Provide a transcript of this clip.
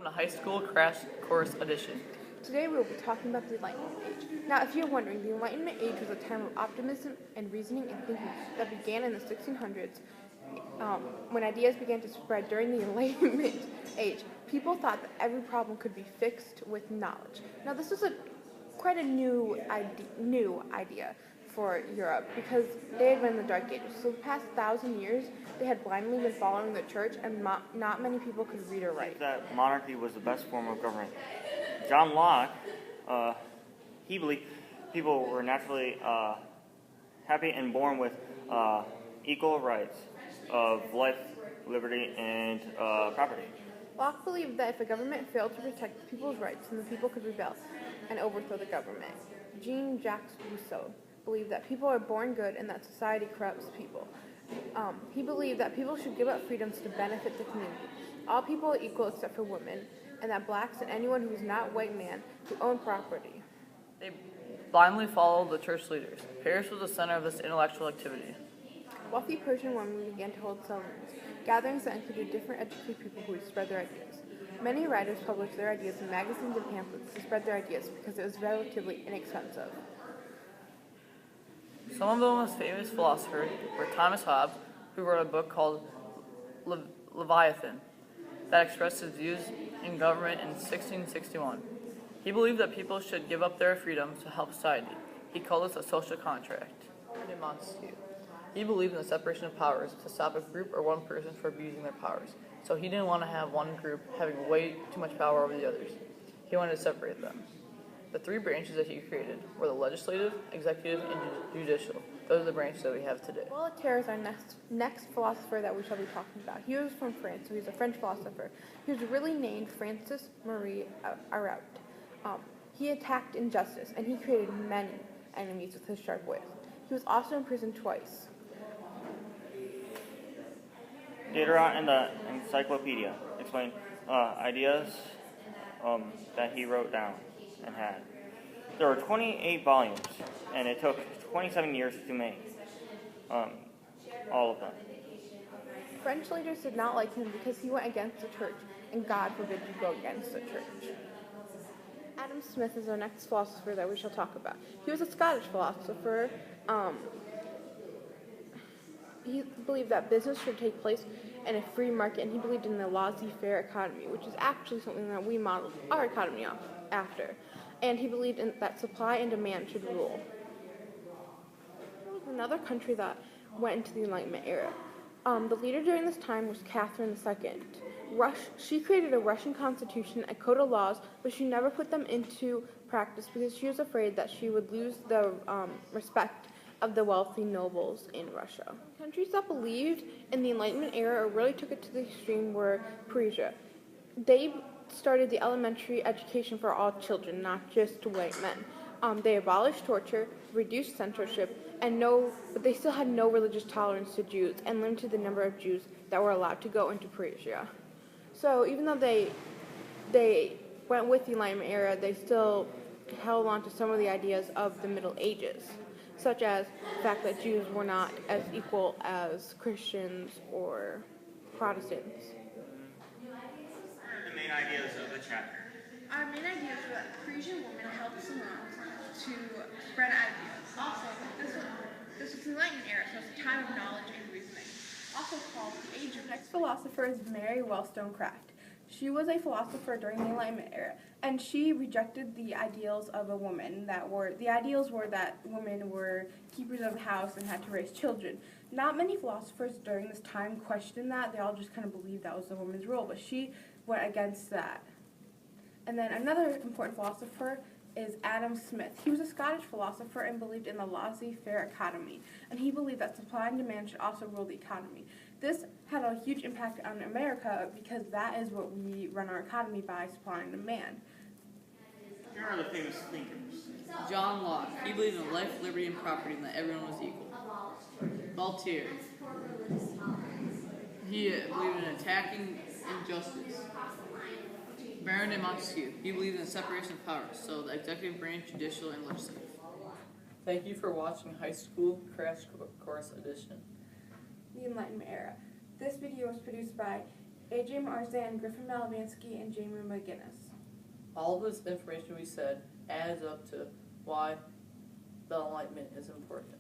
to High School Crash Course Edition. Today we will be talking about the Enlightenment Age. Now, if you're wondering, the Enlightenment Age was a time of optimism and reasoning and thinking that began in the 1600s when ideas began to spread during the Enlightenment Age. People thought that every problem could be fixed with knowledge. Now, this was quite a new idea for Europe because they had been in the Dark Ages. So the past 1,000 years, they had blindly been following the church, and not many people could read or write. That monarchy was the best form of government. John Locke, he believed people were naturally happy and born with equal rights of life, liberty, and property. Locke believed that if a government failed to protect the people's rights, then the people could rebel and overthrow the government. Jean-Jacques Rousseau believed that people are born good and that society corrupts people. He believed that people should give up freedoms to benefit the community. All people are equal except for women, and that blacks and anyone who is not white man who own property. They blindly followed the church leaders. Paris was the center of this intellectual activity. Wealthy Persian women began to hold seminars, gatherings that included different educated people who would spread their ideas. Many writers published their ideas in magazines and pamphlets to spread their ideas because it was relatively inexpensive. Some of the most famous philosophers were Thomas Hobbes, who wrote a book called Leviathan that expressed his views in government in 1661. He believed that people should give up their freedoms to help society. He called this a social contract. Montesquieu. He believed in the separation of powers to stop a group or one person from abusing their powers. So he didn't want to have one group having way too much power over the others. He wanted to separate them. The three branches that he created were the legislative, executive, and judicial. Those are the branches that we have today. Voltaire is our next philosopher that we shall be talking about. He was from France, so he's a French philosopher. He was really named Francis Marie Araud. He attacked injustice, and he created many enemies with his sharp wit. He was also imprisoned twice. Diderot in the Encyclopedia explained ideas that he wrote down and had. There were 28 volumes, and it took 27 years to make all of them. French leaders did not like him because he went against the church, and God forbid you go against the church. Adam Smith is our next philosopher that we shall talk about. He was a Scottish philosopher. He believed that business should take place in a free market, and he believed in the laissez-faire economy, which is actually something that we modeled our economy after. And he believed that supply and demand should rule. There was another country that went into the Enlightenment era. The leader during this time was Catherine II. She created a Russian constitution and code of laws, but she never put them into practice because she was afraid that she would lose the respect of the wealthy nobles in Russia. Countries that believed in the Enlightenment era or really took it to the extreme were Persia. They started the elementary education for all children, not just white men. They abolished torture, reduced censorship, but they still had no religious tolerance to Jews and limited the number of Jews that were allowed to go into Persia. So even though they went with the Enlightenment era, they still held on to some of the ideas of the Middle Ages, such as the fact that Jews were not as equal as Christians or Protestants. The main ideas of the chapter. Our main ideas were that Parisian women helped salons to spread ideas. Also, this was the Enlightenment era, so it's a time of knowledge and reasoning. Also called the Age of The next philosopher is Mary Wollstonecraft. She was a philosopher during the Enlightenment era, and she rejected the ideals of a woman the ideals were that women were keepers of the house and had to raise children. Not many philosophers during this time questioned that. They all just kind of believed that was the woman's role, but she went against that. And then another important philosopher is Adam Smith. He was a Scottish philosopher and believed in the laissez-faire economy, and he believed that supply and demand should also rule the economy. This had a huge impact on America because that is what we run our economy by, supply and demand. Here are the famous thinkers. John Locke. He believed in life, liberty, and property, and that everyone was equal. Voltaire. He believed in attacking injustice. Baron de Montesquieu. He believed in the separation of powers, so the executive branch, judicial, and legislative. Thank you for watching High School Crash Course Edition. The Enlightenment era. This video was produced by A.J. Marzan, Griffin Malavansky, and Jamie McGinnis. All this information we said adds up to why the Enlightenment is important.